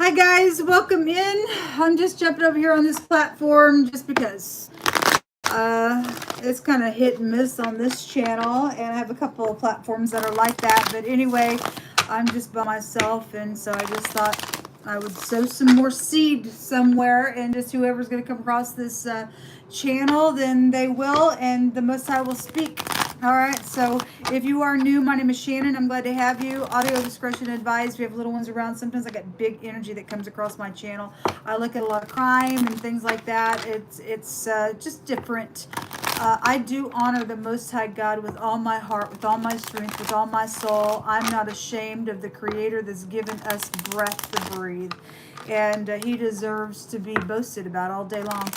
Hi guys, welcome in. I'm just jumping over here on this platform just because it's kind of hit and miss on this channel, and I have a couple of platforms that are like that. But anyway, I'm just by myself, and so I just thought I would sow some more seed somewhere, and just whoever's going to come across this channel, then they will, and the Most High will speak. All right, so if you are new, my name is Shannon. I'm glad to have you. Audio discretion advised. We have little ones around. Sometimes I get big energy that comes across my channel. I look at a lot of crime and things like that. It's just different. I do honor the Most High God with all my heart, with all my strength, with all my soul. I'm not ashamed of the Creator that's given us breath to breathe. And He deserves to be boasted about all day long.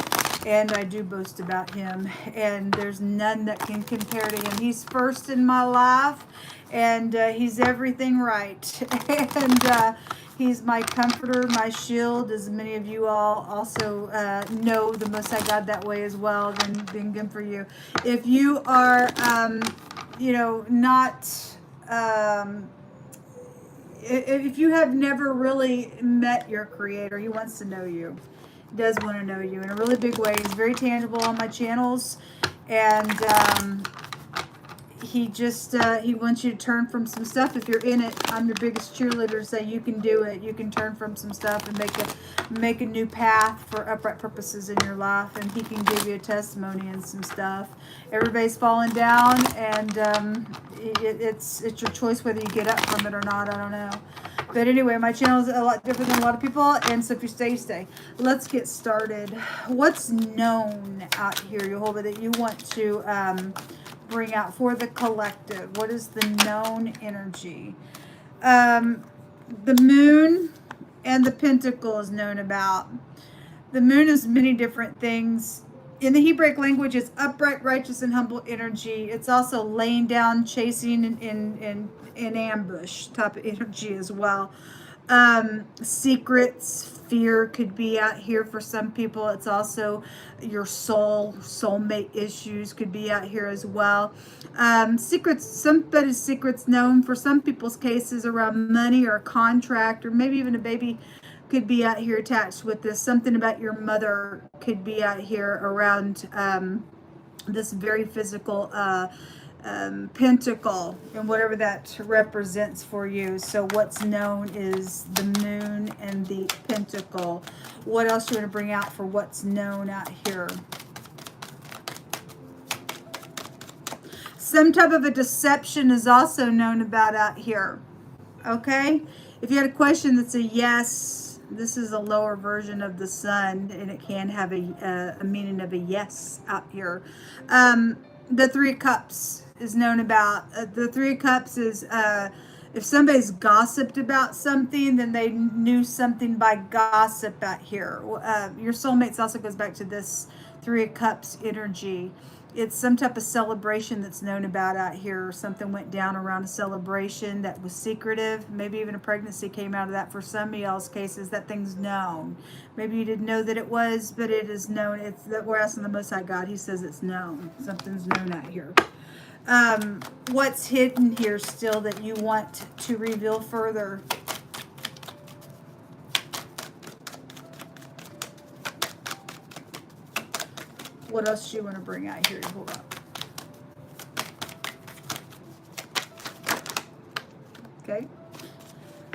And I do boast about Him. And there's none that can compare to Him. He's first in my life. And He's everything right. And He's my comforter, my shield, as many of you all also know the Most High God that way as well. Then good for you. If you are, not, if you have never really met your Creator, He wants to know you. He does want to know you in a really big way. He's very tangible on my channels, and he just he wants you to turn from some stuff. If you're in it, I'm your biggest cheerleader. Say you can do it. You can turn from some stuff and make a new path for upright purposes in your life. And He can give you a testimony and some stuff. Everybody's falling down, and it's your choice whether you get up from it or not. I don't know. But anyway, my channel is a lot different than a lot of people, and so if you stay, you stay. Let's get started. What's known out here, Jehovah, that you want to bring out for the collective? What is the known energy? The moon and the pentacle is known about. The moon is many different things. In the Hebraic language, it's upright, righteous, and humble energy. It's also laying down, chasing, in ambush type of energy as well. Secrets, fear could be out here for some people. It's also your soulmate issues could be out here as well. Secrets, somebody's secrets known for some people's cases around money or a contract, or maybe even a baby could be out here attached with this. Something about your mother could be out here around this very physical pentacle and whatever that represents for you. So what's known is the moon and the pentacle. What else do you want to bring out for what's known out here? Some type of a deception is also known about out here. Okay? If you had a question that's a yes, this is a lower version of the sun, and it can have a meaning of a yes out here. The Three of Cups is known about. The Three of Cups is if somebody's gossiped about something, then they knew something by gossip out here. Your soulmates also goes back to this Three of Cups energy. It's some type of celebration that's known about out here. Something went down around a celebration that was secretive. Maybe even a pregnancy came out of that. For some of y'all's cases, that thing's known. Maybe you didn't know that it was, but it is known. It's that we're asking the Most High God. He says it's known. Something's known out here. What's hidden here still that you want to reveal further? What else do you want to bring out here? Hold up. Okay.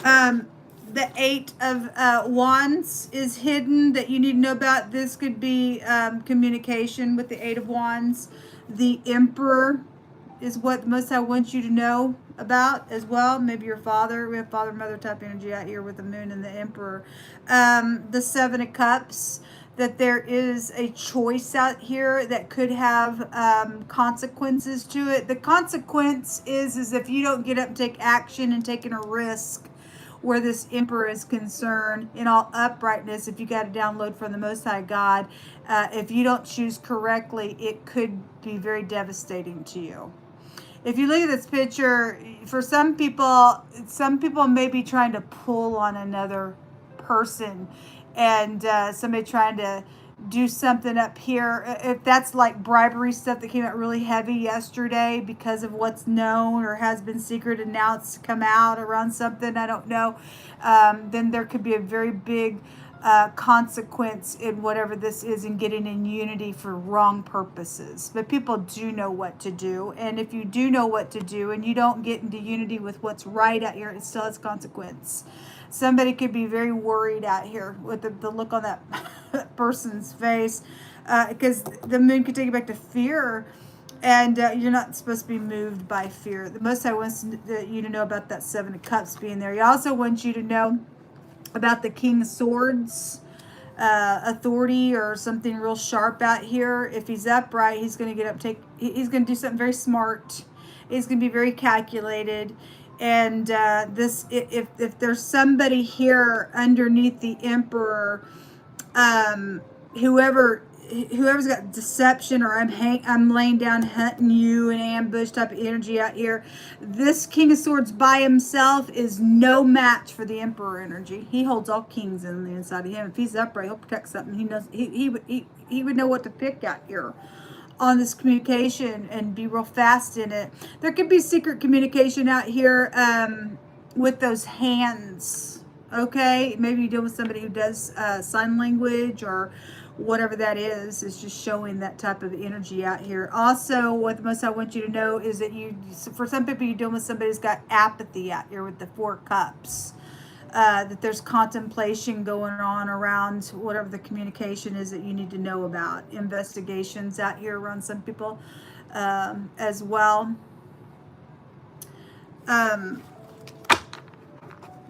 The Eight of Wands is hidden that you need to know about. This could be communication with the Eight of Wands. The Emperor is what the Most High wants you to know about as well. Maybe your father. We have father, mother type energy out here with the moon and the Emperor. The Seven of Cups. That there is a choice out here that could have consequences to it. The consequence is if you don't get up and take action and taking a risk where this Emperor is concerned, in all uprightness, if you got to download from the Most High God, if you don't choose correctly, it could be very devastating to you. If you look at this picture, for some people may be trying to pull on another person, and somebody trying to do something up here. If that's like bribery stuff that came out really heavy yesterday because of what's known or has been secret and now it's come out around something, I don't know, then there could be a very big consequence in whatever this is in getting in unity for wrong purposes. But people do know what to do. And if you do know what to do and you don't get into unity with what's right out here, it still has consequence. Somebody could be very worried out here with the look on that person's face, because the moon could take you back to fear, and you're not supposed to be moved by fear. The Most High wants you to know about that Seven of Cups being there. He also wants you to know about the King of Swords, authority or something real sharp out here. If he's upright, he's going to get up, he's going to do something very smart. He's going to be very calculated. And this, if there's somebody here underneath the Emperor, whoever's got deception, or I'm laying down hunting you in ambush type of energy out here, this King of Swords by himself is no match for the Emperor energy. He holds all kings in the inside of him. If he's upright, he'll protect something. He knows he would know what to pick out here on this communication and be real fast in it. There could be secret communication out here with those hands. Okay, maybe you deal with somebody who does sign language or whatever that is. It's just showing that type of energy out here. Also, what the Most I want you to know is that for some people, you're dealing with somebody who's got apathy out here with the Four Cups. That there's contemplation going on around whatever the communication is that you need to know about. Investigations out here around some people as well.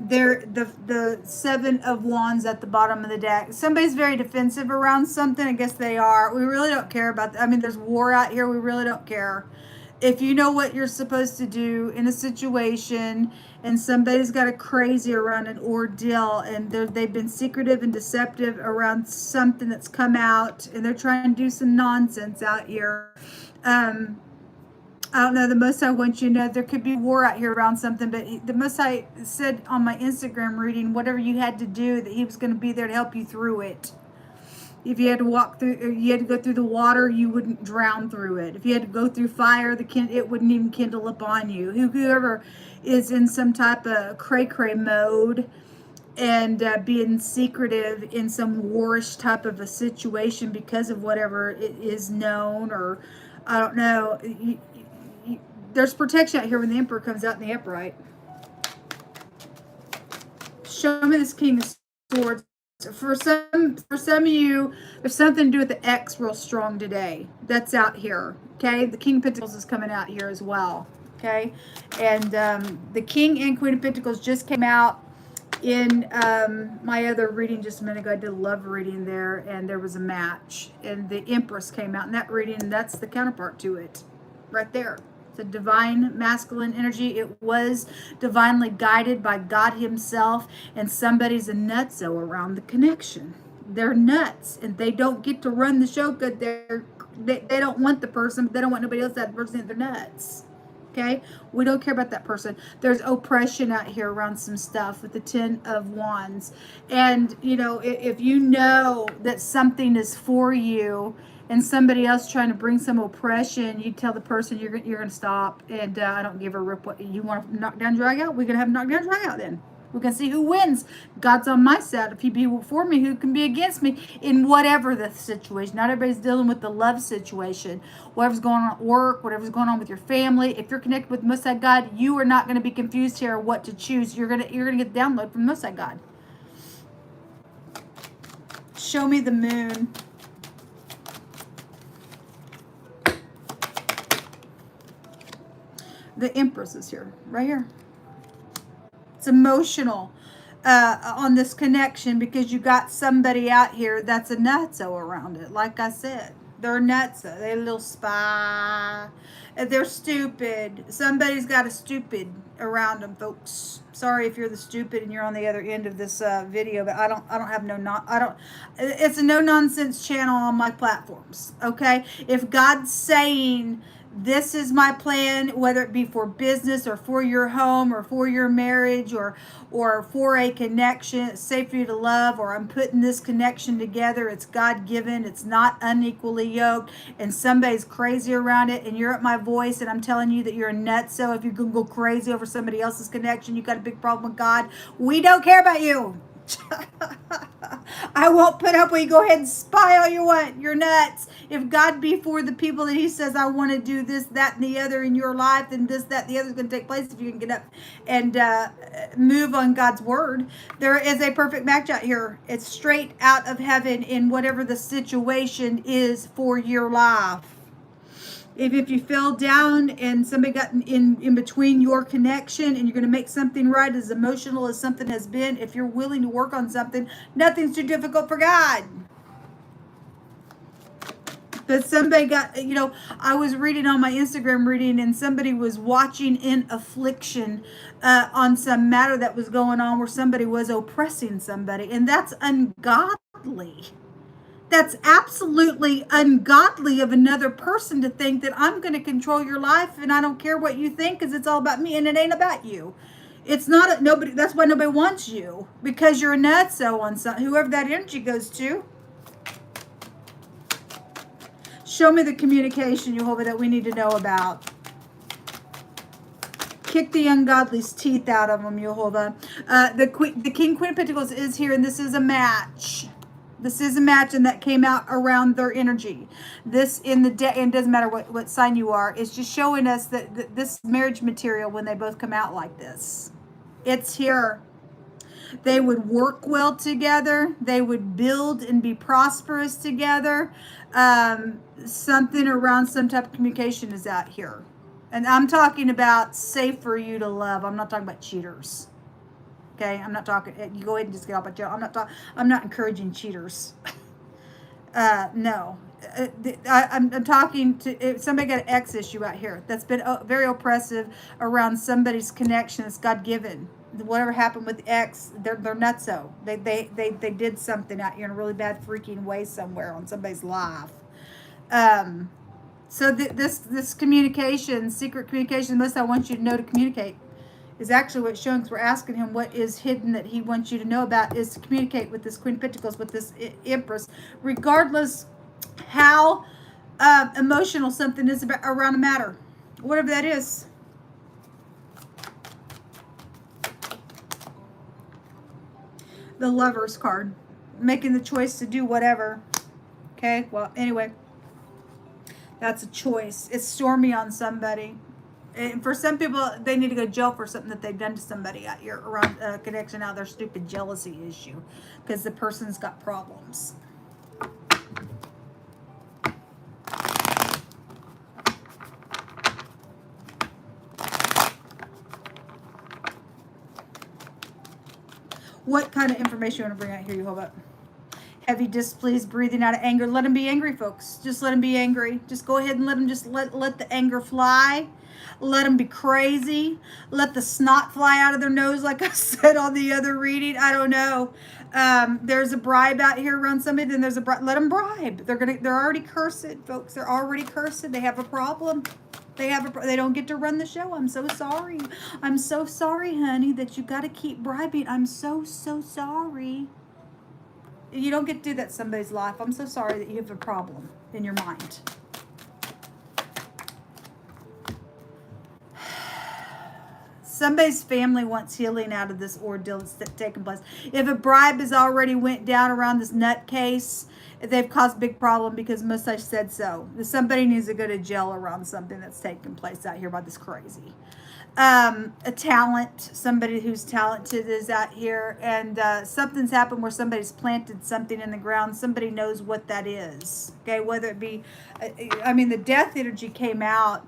The Seven of Wands at the bottom of the deck. Somebody's very defensive around something. I guess they are. We really don't care about that. I mean, there's war out here. We really don't care. If you know what you're supposed to do in a situation and somebody's got a crazy around an ordeal and they've been secretive and deceptive around something that's come out and they're trying to do some nonsense out here. I don't know, the Most High wants you to know there could be war out here around something, but the Most High said on my Instagram reading, whatever you had to do, that he was going to be there to help you through it. If you had to walk through, or you had to go through the water, you wouldn't drown through it. If you had to go through fire, it wouldn't even kindle upon you. Whoever is in some type of cray-cray mode and being secretive in some warish type of a situation because of whatever it is known, or I don't know, there's protection out here when the Emperor comes out in the upright. Show me this King of Swords. For some of you, there's something to do with the X real strong today. That's out here. Okay, the King of Pentacles is coming out here as well. Okay, and the King and Queen of Pentacles just came out in my other reading just a minute ago. I did a love reading there, and there was a match, and the Empress came out in that reading, and that's the counterpart to it, right there. The divine masculine energy. It was divinely guided by God himself, and somebody's a nutso around the connection. They're nuts, and they don't get to run the show good. They don't want the person, but they don't want nobody else that person. They're nuts. Okay, we don't care about that person. There's oppression out here around some stuff with the Ten of Wands, and you know, if you know that something is for you and somebody else trying to bring some oppression, you tell the person you're going to stop, and I don't give a rip what you want to knock down, drag out. We're going to have knock down, drag out then. We can see who wins. God's on my side. If he be for me, who can be against me in whatever the situation. Not everybody's dealing with the love situation. Whatever's going on at work, whatever's going on with your family. If you're connected with Most High God, you are not going to be confused here what to choose. You're going to get the download from Most High God. Show me the moon. The Empress is here, right here. It's emotional on this connection because you got somebody out here that's a nutso around it. Like I said, they're nutso. They're a little spy. They're stupid. Somebody's got a stupid around them, folks. Sorry if you're the stupid and you're on the other end of this video, but I don't have it's a no nonsense channel on my platforms. Okay, if God's saying This is my plan, whether it be for business or for your home or for your marriage or for a connection. It's safe for you to love, or I'm putting this connection together. It's God-given. It's not unequally yoked, and somebody's crazy around it, and you're at my voice, and I'm telling you that you're a nutso. If you can go crazy over somebody else's connection, you got a big problem with God. We don't care about you. I won't put up with you. Go ahead and spy all you want. You're nuts. If God be for the people that he says, I want to do this, that, and the other in your life, then this, that, and the other is going to take place if you can get up and move on God's word. There is a perfect match out here. It's straight out of heaven in whatever the situation is for your life. If you fell down and somebody got in between your connection and you're going to make something right, as emotional as something has been, if you're willing to work on something, nothing's too difficult for God. But somebody got, I was reading on my Instagram reading, and somebody was watching in affliction on some matter that was going on where somebody was oppressing somebody, and that's ungodly. That's absolutely ungodly of another person to think that I'm going to control your life and I don't care what you think because it's all about me, and it ain't about you. It's not nobody. That's why nobody wants you, because you're a nutso on some, whoever that energy goes to. Show me the communication, Jehovah, that we need to know about. Kick the ungodly's teeth out of them, Jehovah. The King Queen of Pentacles is here, and this is a match. This is a match, and that came out around their energy. This in the day, and it doesn't matter what sign you are, it's just showing us that this marriage material, when they both come out like this, it's here. They would work well together. They would build and be prosperous together. Something around some type of communication is out here. And I'm talking about safe for you to love. I'm not talking about cheaters. Okay, I'm not talking. You go ahead and just get off my jail. I'm not encouraging cheaters. No, I'm talking to, if somebody got an X issue out here that's been very oppressive around somebody's connection that's God given. Whatever happened with X, they're nutso. They did something out here in a really bad freaking way somewhere on somebody's life. So this communication, secret communication, most I want you to know to communicate, is actually what it's showing, because we're asking him what is hidden that he wants you to know about, is to communicate with this Queen of Pentacles, with this Empress, regardless how emotional something is about around a matter, whatever that is. The Lovers card, making the choice to do whatever. Okay, well, anyway, that's a choice. It's stormy on somebody. And for some people, they need to go to jail for something that they've done to somebody out here around connection out, their stupid jealousy issue, because the person's got problems. What kind of information you want to bring out here, Jehovah? Heavy displeased, breathing out of anger. Let them be angry, folks. Just let them be angry. Just go ahead and let them just let the anger fly. Let them be crazy. Let the snot fly out of their nose, like I said on the other reading. I don't know. There's a bribe out here around somebody. Then there's a bribe. Let them bribe. They're already cursed, folks. They're already cursed. They have a problem. They don't get to run the show. I'm so sorry. I'm so sorry, honey, that you got to keep bribing. I'm so sorry. You don't get to do that in somebody's life. I'm so sorry that you have a problem in your mind. Somebody's family wants healing out of this ordeal that's taking place. If a bribe has already went down around this nutcase, they've caused a big problem because Mosai said so. Somebody needs to go to jail around something that's taking place out here about this crazy. A talent, somebody who's talented is out here, and something's happened where somebody's planted something in the ground. Somebody knows what that is. Okay, whether it be, the death energy came out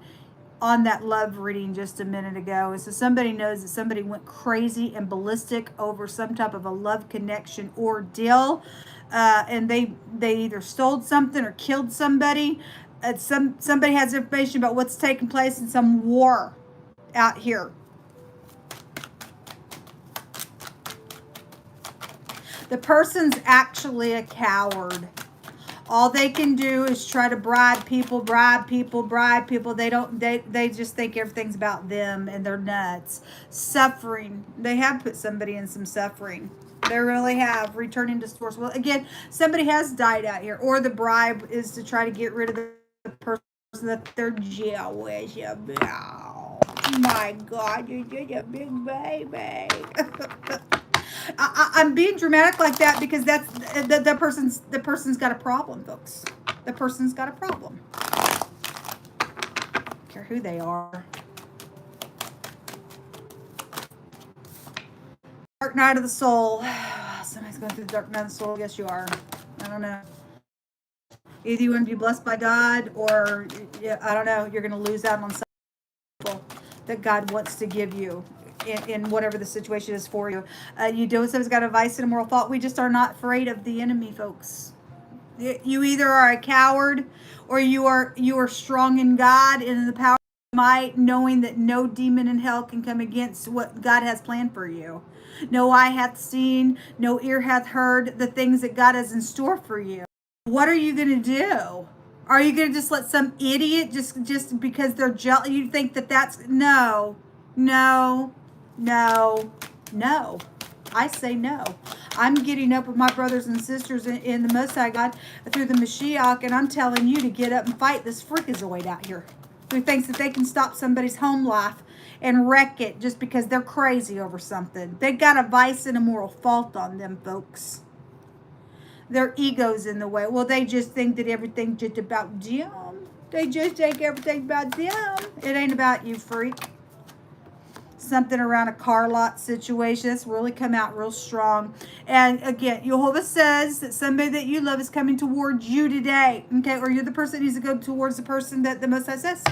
on that love reading just a minute ago. So somebody knows that somebody went crazy and ballistic over some type of a love connection ordeal, and they either stole something or killed somebody. Somebody has information about what's taking place in some war out here. The person's actually a coward. All they can do is try to bribe people, bribe people, bribe people. They just think everything's about them, and they're nuts. Suffering. They have put somebody in some suffering. They really have. Returning to source. Well, again, somebody has died out here. Or the bribe is to try to get rid of the person that they're jealous about. My God, you're just a big baby. I'm being dramatic like that because that's the person's got a problem, folks. The person's got a problem. Don't care who they are. Dark night of the soul. Somebody's going through the dark night of the soul. Yes, you are. I don't know. Either you want to be blessed by God, or I don't know. You're going to lose out on something that God wants to give you. In whatever the situation is for you. You do someone's got a vice and a moral fault. We just are not afraid of the enemy, folks. You either are a coward, or you are strong in God and in the power of might, knowing that no demon in hell can come against what God has planned for you. No eye hath seen, no ear hath heard the things that God has in store for you. What are you going to do? Are you going to just let some idiot just because they're jealous? You think that's no. I say no. I'm getting up with my brothers and sisters in the Most High God through the Mashiach, and I'm telling you to get up and fight this freakazoid out here who thinks that they can stop somebody's home life and wreck it just because they're crazy over something. They got a vice and a moral fault on them, folks. Their ego's in the way. Well, they just think that everything's just about them. They just think everything's about them. It ain't about you, freak. Something around a car lot situation that's really come out real strong. And again, Jehovah says that somebody that you love is coming towards you today. Okay, or you're the person that needs to go towards the person that the Most High says.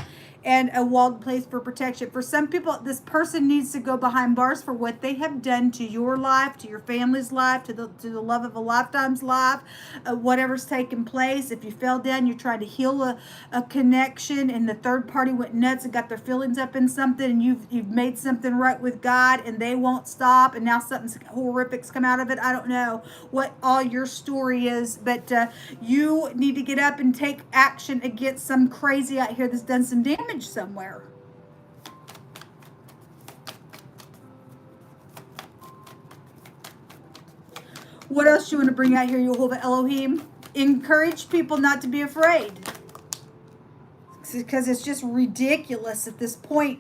And a walled place for protection. For some people, this person needs to go behind bars for what they have done to your life, to your family's life, to the love of a lifetime's life, whatever's taken place. If you fell down, you're trying to heal a connection, and the third party went nuts and got their feelings up in something, and you've made something right with God, and they won't stop, and now something horrific's come out of it. I don't know what all your story is, but you need to get up and take action against some crazy out here that's done some damage somewhere. What else do you want to bring out here, Jehovah Elohim? Encourage people not to be afraid. Because it's just ridiculous at this point.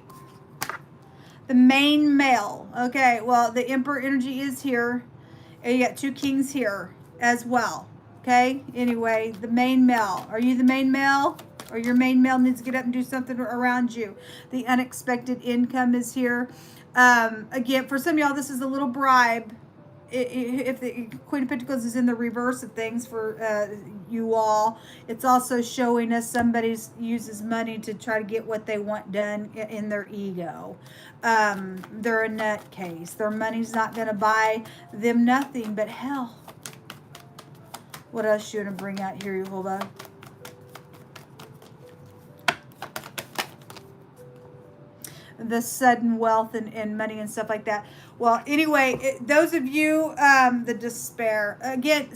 The main male. Okay, well, the Emperor energy is here. And you got two kings here as well. Okay, anyway, the main male. Are you the main male? Or your main male needs to get up and do something around you. The unexpected income is here. Again, for some of y'all, this is a little bribe. If the Queen of Pentacles is in the reverse of things for you all, it's also showing us somebody uses money to try to get what they want done in their ego. They're a nutcase. Their money's not going to buy them nothing but hell. What else you want to bring out here, Jehovah? The sudden wealth and money and stuff like that. Well, anyway, those of you, the despair. Again,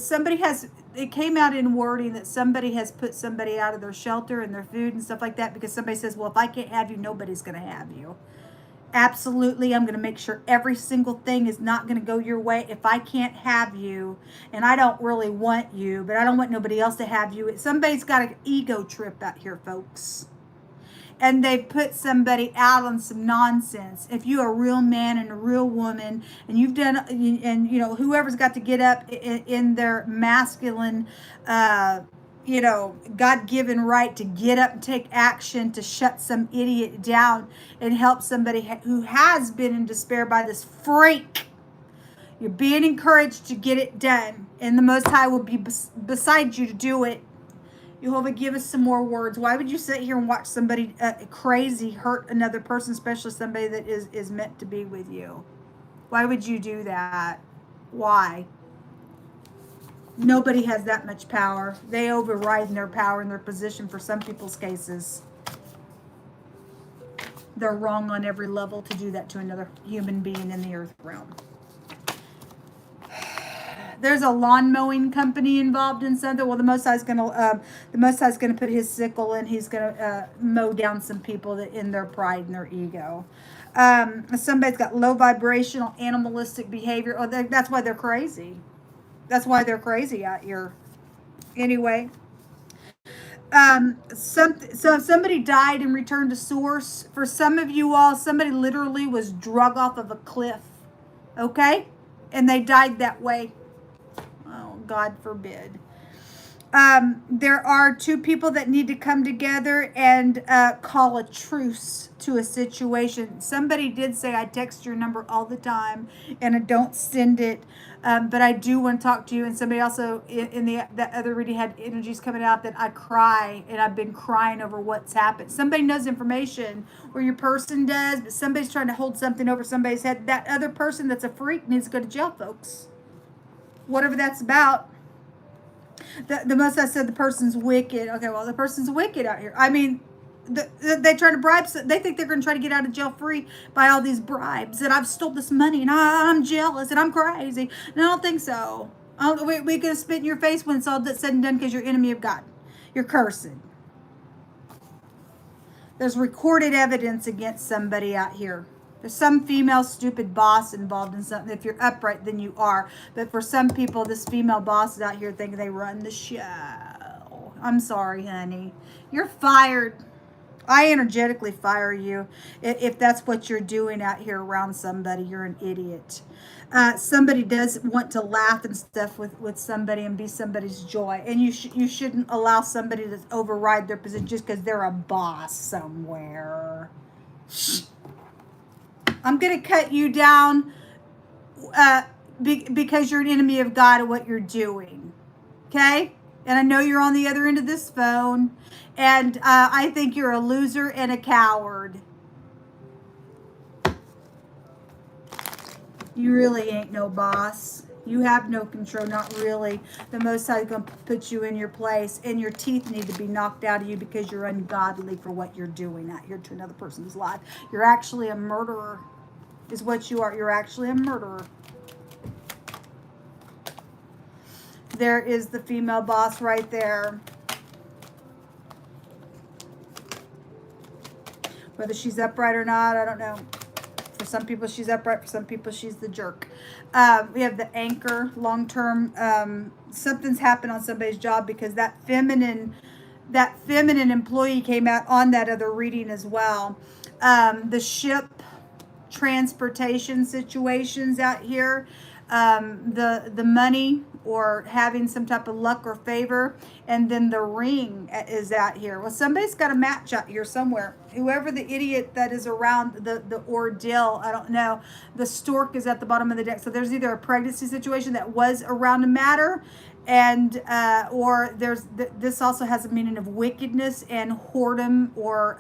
it came out in wording that somebody has put somebody out of their shelter and their food and stuff like that because somebody says, well, if I can't have you, nobody's going to have you. Absolutely, I'm going to make sure every single thing is not going to go your way. If I can't have you, and I don't really want you, but I don't want nobody else to have you. Somebody's got an ego trip out here, folks. And they put somebody out on some nonsense. If you're a real man and a real woman, and you've done, and you know, whoever's got to get up in their masculine, God-given right to get up and take action to shut some idiot down and help somebody who has been in despair by this freak. You're being encouraged to get it done, and the Most High will be beside you to do it. Jehovah, give us some more words. Why would you sit here and watch somebody crazy hurt another person, especially somebody that is meant to be with you? Why would you do that? Why? Nobody has that much power. They override their power and their position for some people's cases. They're wrong on every level to do that to another human being in the earth realm. there's a lawn mowing company involved in something. Well, the Most High's gonna put his sickle and he's gonna mow down some people that in their pride and their ego. Somebody's got low vibrational animalistic behavior. Oh, that's why they're crazy. That's why they're crazy out here. Anyway, so if somebody died and returned to source, for some of you all, somebody literally was drug off of a cliff. Okay? And they died that way. Oh, God forbid. There are two people that need to come together and call a truce to a situation. Somebody did say, I text your number all the time and I don't send it, but I do want to talk to you. And somebody also in that other reading had energies coming out that I cry, and I've been crying over what's happened. Somebody knows information, or your person does, but somebody's trying to hold something over somebody's head. That other person that's a freak needs to go to jail, folks. Whatever that's about. The most I said the person's wicked. Okay, well, the person's wicked out here. I mean, they try to bribe. They think they're going to try to get out of jail free by all these bribes. That I've stole this money and I'm jealous and I'm crazy. And I don't think so. We can spit in your face when it's all said and done because you're enemy of God. You're cursing. There's recorded evidence against somebody out here. There's some female stupid boss involved in something. If you're upright, then you are. But for some people, this female boss is out here thinking they run the show. I'm sorry, honey. You're fired. I energetically fire you if that's what you're doing out here around somebody. You're an idiot. Somebody does want to laugh and stuff with somebody and be somebody's joy. And you shouldn't allow somebody to override their position just because they're a boss somewhere. I'm going to cut you down because you're an enemy of God and what you're doing. Okay? And I know you're on the other end of this phone. And I think you're a loser and a coward. You really ain't no boss. You have no control, not really. The Most High is going to put you in your place, and your teeth need to be knocked out of you because you're ungodly for what you're doing out here to another person's life. You're actually a murderer, is what you are. You're actually a murderer. There is the female boss right there. Whether she's upright or not, I don't know. For some people, she's upright. For some people, she's the jerk. We have the anchor, long-term. Something's happened on somebody's job because that feminine employee came out on that other reading as well. The ship transportation situations out here. The money or having some type of luck or favor, and then the ring is out here. Well, somebody's got a match out here somewhere. Whoever the idiot that is around the ordeal, I don't know. The stork is at the bottom of the deck. So there's either a pregnancy situation that was around a matter, and or this also has a meaning of wickedness and whoredom or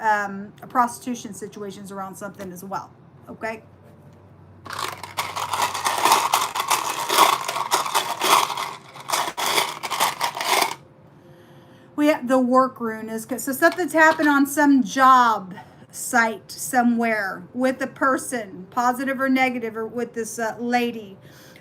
prostitution situations around something as well. Okay. We have the work rune is so something's happened on some job site somewhere with a person, positive or negative, or with this lady,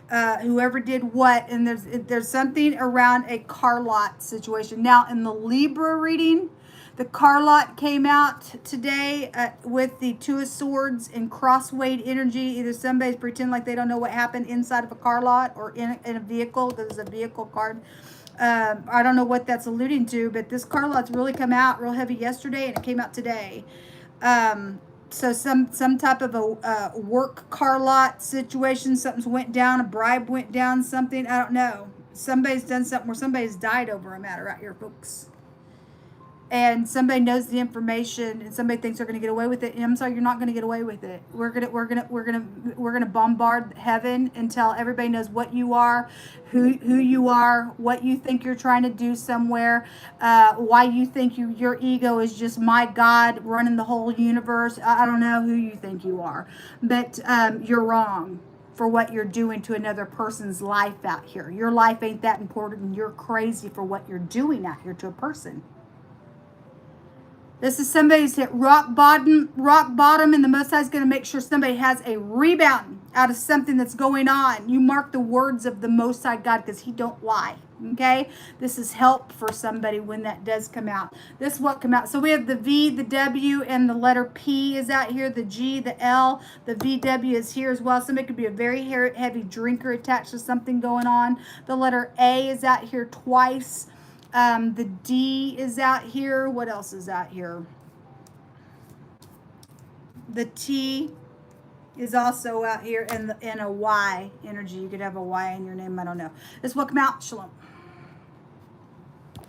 whoever did what, and there's something around a car lot situation. Now in the Libra reading, the car lot came out today with the Two of Swords and crosswayed energy. Either somebody's pretending like they don't know what happened inside of a car lot or in a vehicle. There's a vehicle card. I don't know what that's alluding to, but this car lot's really come out real heavy yesterday, and it came out today. So some type of a work car lot situation, something's went down, a bribe went down, something, I don't know. Somebody's done something where somebody's died over a matter out here, folks. And somebody knows the information, and somebody thinks they're going to get away with it. And I'm sorry, you're not going to get away with it. We're gonna bombard heaven until everybody knows what you are, who you are, what you think you're trying to do somewhere, why you think your ego is just my God running the whole universe. I don't know who you think you are, but you're wrong for what you're doing to another person's life out here. Your life ain't that important, and you're crazy for what you're doing out here to a person. This is somebody's hit rock bottom, and the Most High is going to make sure somebody has a rebound out of something that's going on. You mark the words of the Most High God because he don't lie. Okay, this is help for somebody when that does come out. This what come out. So we have the V, the W, and the letter P is out here. The G, the L, the VW is here as well. Somebody could be a very heavy drinker attached to something going on. The letter A is out here twice. The D is out here. What else is out here? The T is also out here, and a Y energy. You could have a Y in your name. I don't know. This will come out. Shalom.